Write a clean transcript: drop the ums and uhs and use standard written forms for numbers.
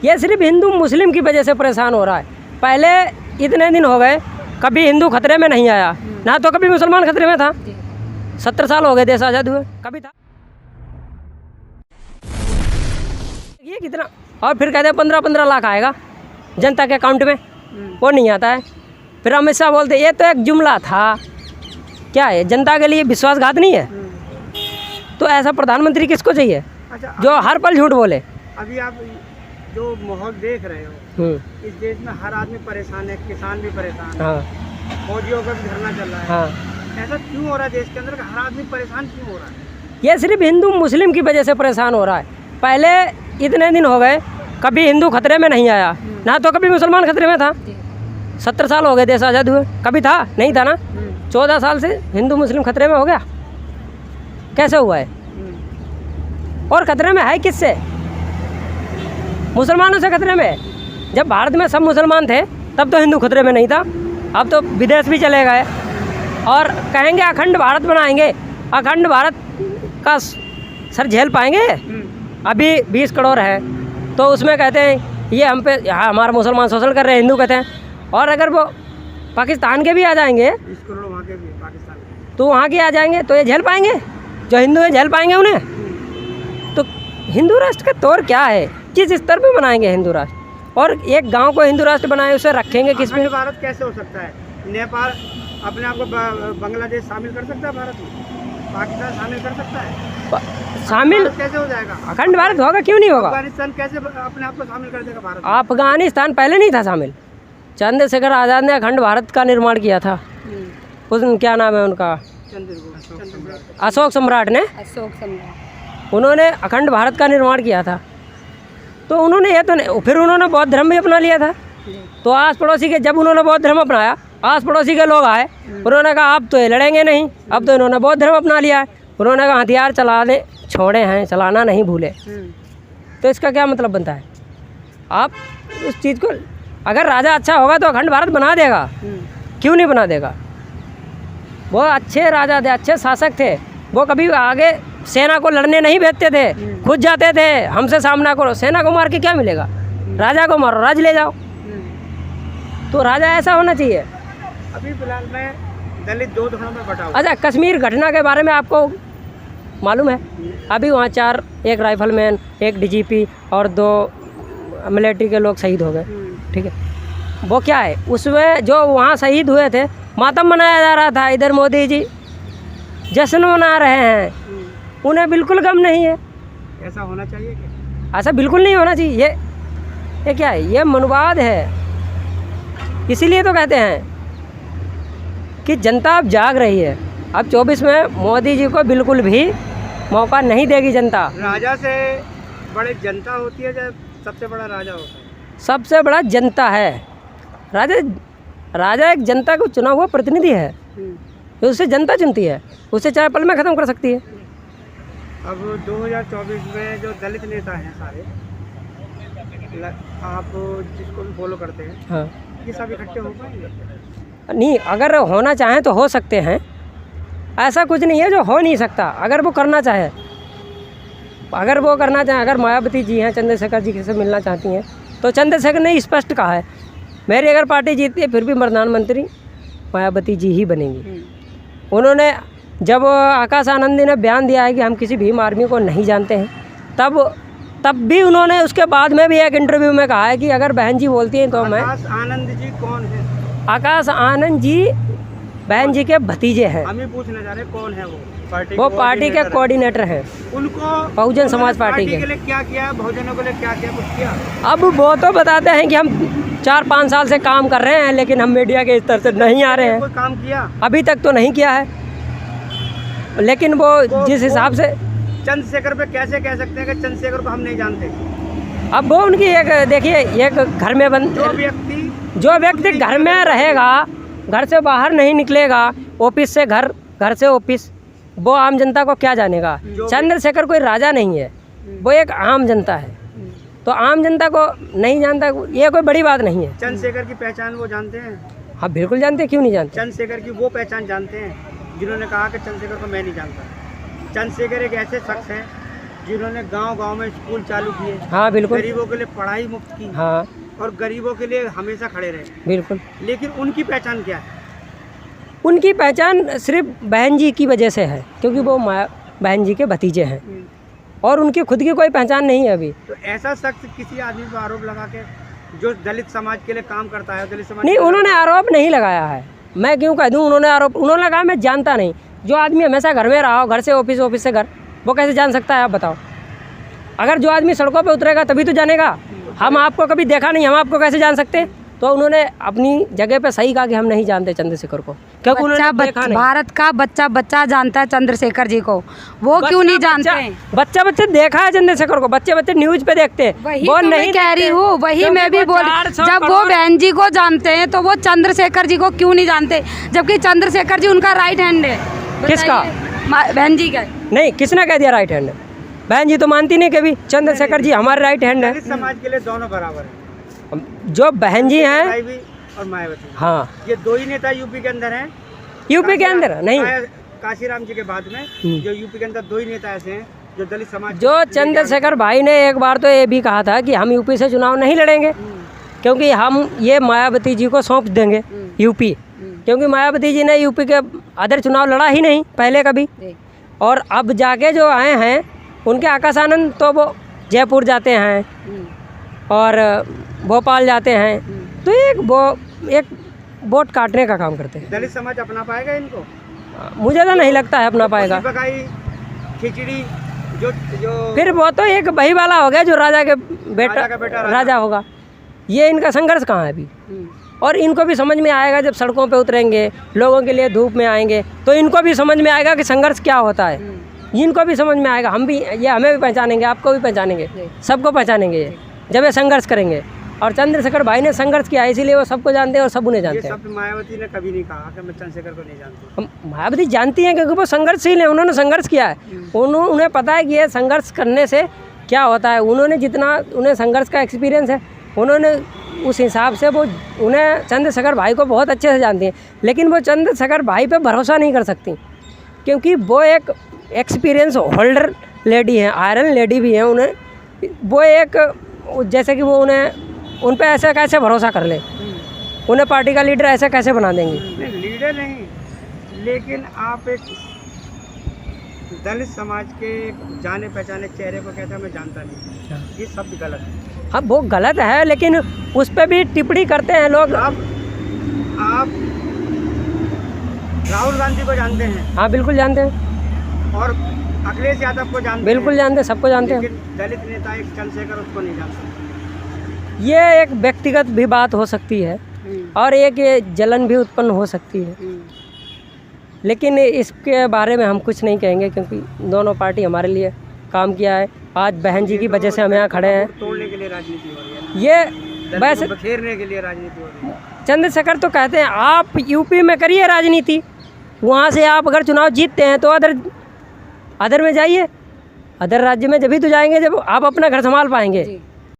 ये सिर्फ हिंदू मुस्लिम की वजह से परेशान हो रहा है। पहले इतने दिन हो गए कभी हिंदू खतरे में नहीं आया, ना तो कभी मुसलमान खतरे में था। 70 साल हो गए देश आज़ाद हुए, कभी था ये कितना? और फिर कहते हैं 15-15 लाख आएगा जनता के अकाउंट में, वो नहीं आता है। फिर अमित शाह बोलते ये तो एक जुमला था, क्या है जनता के लिए विश्वासघात नहीं है? तो ऐसा प्रधानमंत्री किसको चाहिए? अच्छा, जो हर पल झूठ बोले। अभी आप जो माहौल देख रहे हो, इस देश में हर आदमी परेशान है, किसान भी परेशान है, हाँ फौजियों का भी धरना चल रहा है। हाँ, ऐसा क्यों हो रहा है देश के अंदर कि हर आदमी परेशान क्यों हो रहा है? ये सिर्फ हिंदू मुस्लिम की वजह से परेशान हो रहा है। पहले इतने दिन हो गए कभी हिंदू खतरे में नहीं आया, ना तो कभी मुसलमान खतरे में था। 70 साल हो गए देश आज़ाद हुए, कभी था नहीं था ना। 14 साल से हिंदू मुस्लिम खतरे में हो गया, कैसे हुआ है? और खतरे में है किससे? मुसलमानों से खतरे में। जब भारत में सब मुसलमान थे तब तो हिंदू खतरे में नहीं था, अब तो विदेश भी चले गए और कहेंगे अखंड भारत बनाएंगे। अखंड भारत का सर झेल पाएंगे? अभी 20 करोड़ है तो उसमें कहते हैं ये हम पे हमारा मुसलमान शोषण कर रहे हैं, हिंदू कहते हैं। और अगर वो पाकिस्तान के भी आ जाएंगे, 20 करोड़ वहाँ के भी पाकिस्तान के, तो वहाँ के आ जाएंगे तो ये झेल पाएंगे? जो हिंदू है झेल पाएंगे उन्हें? तो हिंदू राष्ट्र का तौर क्या है? किस स्तर पे बनाएंगे हिंदू राष्ट्र? और एक गांव को हिंदू राष्ट्र बनाए उसे रखेंगे किस में? भारत कैसे हो सकता है? नेपाल अपने आप को बांग्लादेश शामिल कर सकता है भारत में? पाकिस्तान शामिल कर सकता है? शामिल कैसे हो जाएगा? अखंड भारत होगा, क्यों नहीं होगा? अफगानिस्तान कैसे अपने आप को शामिल कर देगा भारत? अफगानिस्तान पहले नहीं था शामिल। चंद्रशेखर आज़ाद ने अखंड भारत का निर्माण किया था। उस क्या नाम है उनका? अशोक सम्राट ने, उन्होंने अखंड भारत का निर्माण किया था। तो उन्होंने ये तो नहीं, फिर उन्होंने बौद्ध धर्म भी अपना लिया था। तो आस पड़ोसी के, जब उन्होंने बौद्ध धर्म अपनाया, आस पड़ोसी के लोग आए, उन्होंने कहा अब तो ये लड़ेंगे नहीं, अब तो इन्होंने बौद्ध धर्म अपना लिया है। उन्होंने कहा हथियार चलाने छोड़े हैं, चलाना नहीं भूले। तो इसका क्या मतलब बनता है? आप उस चीज़ को, अगर राजा अच्छा होगा तो अखंड भारत बना देगा, क्यों नहीं बना देगा? वो अच्छे राजा थे, अच्छे शासक थे, वो कभी आगे सेना को लड़ने नहीं भेजते थे, खुद जाते थे, हमसे सामना करो। सेना को मार के क्या मिलेगा? राजा को मारो, राज ले जाओ। तो राजा ऐसा होना चाहिए। अभी फिलहाल में दलित 2 धड़ों में बटा हुआ। अच्छा, कश्मीर घटना के बारे में आपको मालूम है? अभी वहाँ 4, एक राइफलमैन, एक डीजीपी और 2 मिलिट्री के लोग शहीद हो गए, ठीक है। वो क्या है, उसमें जो वहाँ शहीद हुए थे मातम मनाया जा रहा था, इधर मोदी जी जश्न मना रहे हैं, उन्हें बिल्कुल गम नहीं है। ऐसा होना चाहिए क्या? ऐसा बिल्कुल नहीं होना चाहिए। ये क्या है? ये मनुवाद है। इसीलिए तो कहते हैं कि जनता अब जाग रही है। अब 24 में मोदी जी को बिल्कुल भी मौका नहीं देगी जनता। राजा से बड़े जनता होती है या सबसे बड़ा राजा होता है? सबसे बड़ा जनता है। राजा एक जनता को चुना हुआ प्रतिनिधि है, तो उससे जनता चुनती है, उसे चाहे पल में ख़त्म कर सकती है। अब 2024 में जो दलित नेता हैं सारे, आप जिसको भी फॉलो करते हैं, हाँ, ये सब इकट्ठे हो पाएंगे? नहीं, अगर होना चाहें तो हो सकते हैं। ऐसा कुछ नहीं है जो हो नहीं सकता। अगर वो करना चाहे, अगर मायावती जी हैं, चंद्रशेखर जी से मिलना चाहती हैं, तो चंद्रशेखर ने स्पष्ट कहा है मेरी अगर पार्टी जीतती है फिर भी प्रधानमंत्री मायावती जी ही बनेंगी। उन्होंने जब आकाश आनंदी ने बयान दिया है कि हम किसी भीम आर्मी को नहीं जानते हैं, तब भी उन्होंने उसके बाद में भी एक इंटरव्यू में कहा है कि अगर बहन जी बोलती हैं तो मैं। आकाश आनंद जी कौन है? आकाश आनंद जी बहन जी के भतीजे हैं। हम ही पूछना चाह रहे हैं कौन है वो? पार्टी के कोऑर्डिनेटर हैं। उनको बहुजन समाज पार्टी के लिए क्या किया? बहुजनों के लिए क्या किया? कुछ किया? अब वो तो बताते हैं कि हम 4-5 साल से काम कर रहे हैं, लेकिन हम मीडिया के स्तर से नहीं आ रहे हैं। कोई काम किया? अभी तक तो नहीं किया है, लेकिन वो जिस हिसाब से चंद्रशेखर पे कैसे कह सकते हैं कि चंद्रशेखर को हम नहीं जानते? अब वो उनकी एक, देखिए, एक घर में जो व्यक्ति घर में रहेगा, घर से बाहर नहीं निकलेगा, ऑफिस से घर, घर से ऑफिस, वो आम जनता को क्या जानेगा? चंद्रशेखर कोई राजा नहीं है, वो एक आम जनता है। तो आम जनता को नहीं जानता, ये कोई बड़ी बात नहीं है। चंद्रशेखर की पहचान वो जानते हैं? हाँ बिल्कुल जानते हैं, क्यों नहीं जानते? चंद्रशेखर की वो पहचान जानते हैं जिन्होंने कहा कि चंद्रशेखर को मैं नहीं जानता। चंद्रशेखर एक ऐसे शख्स हैं जिन्होंने गांव-गांव में स्कूल चालू किए, हाँ बिल्कुल, गरीबों के लिए पढ़ाई मुफ्त की हाँ और गरीबों के लिए हमेशा खड़े रहे, बिल्कुल। लेकिन उनकी पहचान क्या है? उनकी पहचान सिर्फ बहन जी की वजह से है, क्योंकि वो बहन जी के भतीजे हैं और उनकी खुद की कोई पहचान नहीं है अभी। तो ऐसा शख्स किसी आदमी पर आरोप लगा के जो दलित समाज के लिए काम करता है, दलित समाज नहीं, उन्होंने आरोप नहीं लगाया है, मैं क्यों कह दूं उन्होंने लगाया, मैं जानता नहीं। जो आदमी हमेशा घर में रहा हो, घर से ऑफिस, ऑफिस से घर, वो कैसे जान सकता है आप बताओ? अगर जो आदमी सड़कों पे उतरेगा तभी तो जानेगा। हम आपको कभी देखा नहीं, हम आपको कैसे जान सकते? तो उन्होंने अपनी जगह पे सही कहा कि हम नहीं जानते चंद्रशेखर को, क्योंकि उन्होंने देखा नहीं। भारत का बच्चा जानता है चंद्रशेखर जी को, वो क्यों नहीं जानते हैं? बच्चे देखा है चंद्रशेखर को, बच्चे न्यूज पे देखते हैं। वही तो मैं कह रही हूँ, वही मैं भी बोल, जब वो बहन जी को जानते हैं तो वो चंद्रशेखर जी को क्यों नहीं जानते, जबकि चंद्रशेखर जी उनका राइट हैंड है। किसका? बहन जी का। नहीं, किसने कह दिया राइट हैंड? बहन जी तो मानती नहीं कभी चंद्रशेखर जी हमारे राइट हैंड है। दलित समाज के लिए दोनों बराबर है, जो बहन जी हैं और मायावती, हाँ, ये दो ही नेता यूपी के अंदर हैं। यूपी के अंदर नहीं, काशीराम जी के बाद में जो यूपी के अंदर दो ही नेता ऐसे हैं जो दलित समाज। जो चंद्रशेखर भाई ने एक बार तो ये भी कहा था कि हम यूपी से चुनाव नहीं लड़ेंगे, क्योंकि हम ये मायावती जी को सौंप देंगे यूपी, क्योंकि मायावती जी ने यूपी के अदर चुनाव लड़ा ही नहीं पहले कभी। और अब जाके जो आए हैं उनके आकाश आनंद तो वो जयपुर जाते हैं और भोपाल जाते हैं, तो एक वोट काटने का काम करते हैं। दलित समाज अपना पाएगा इनको? मुझे तो नहीं लगता है अपना पाएगा। खिचड़ी जो फिर वो तो एक बही वाला हो गया जो राजा का बेटा राजा होगा। ये इनका संघर्ष कहाँ है अभी? और इनको भी समझ में आएगा जब सड़कों पे उतरेंगे, लोगों के लिए धूप में आएंगे, तो इनको भी समझ में आएगा कि संघर्ष क्या होता है। इनको भी समझ में आएगा, हम भी, ये हमें भी पहचानेंगे, आपको भी पहचानेंगे, सबको पहचानेंगे ये जब ये संघर्ष करेंगे। और चंद्रशेखर भाई ने संघर्ष किया, इसीलिए वो सबको जानते हैं और सब उन्हें जानते हैं। मायावती ने कभी नहीं कहा कि मैं चंद्रशेखर को नहीं जानती। मायावती जानती हैं क्योंकि वो संघर्षशील है, उन्होंने संघर्ष किया है, उन्हें पता है कि ये संघर्ष करने से क्या होता है। उन्होंने जितना उन्हें संघर्ष का एक्सपीरियंस है, उन्होंने उस हिसाब से वो उन्हें चंद्रशेखर भाई को बहुत अच्छे से जानती हैं। लेकिन वो चंद्रशेखर भाई पे भरोसा नहीं कर सकती, क्योंकि वो एक एक्सपीरियंस होल्डर लेडी हैं, आयरन लेडी भी हैं। उन्हें वो एक जैसे कि वो उन पे ऐसे कैसे भरोसा कर ले, उन्हें पार्टी का लीडर ऐसे कैसे बना देंगी? नहीं, लीडर नहीं, लेकिन आप एक दलित समाज के जाने पहचाने चेहरे को कहते हैं मैं जानता नहीं, ये शब्द गलत है। हाँ वो गलत है, लेकिन उस पर भी टिप्पणी करते हैं लोग। आप राहुल गांधी को जानते हैं? हाँ बिल्कुल जानते हैं। और अखिलेश यादव को जानते हैं? बिल्कुल जानते हैं, सबको जानते हैं। लेकिन दलित नेता एक चंद्रशेखर उसको नहीं जानते। ये एक व्यक्तिगत भी बात हो सकती है और एक ये जलन भी उत्पन्न हो सकती है, लेकिन इसके बारे में हम कुछ नहीं कहेंगे, क्योंकि दोनों पार्टी हमारे लिए काम किया है। आज बहन जी की वजह से हम यहाँ खड़े हैं। तोड़ने के लिए राजनीति हो रही है, ये वैसे बखेरने के लिए राजनीति हो रही है। चंद्रशेखर तो कहते हैं आप यूपी में करिए राजनीति, वहाँ से आप अगर चुनाव जीतते हैं तो अदर में जाइए, अदर राज्य में जब ही तो जाएंगे जब आप अपना घर संभाल पाएंगे।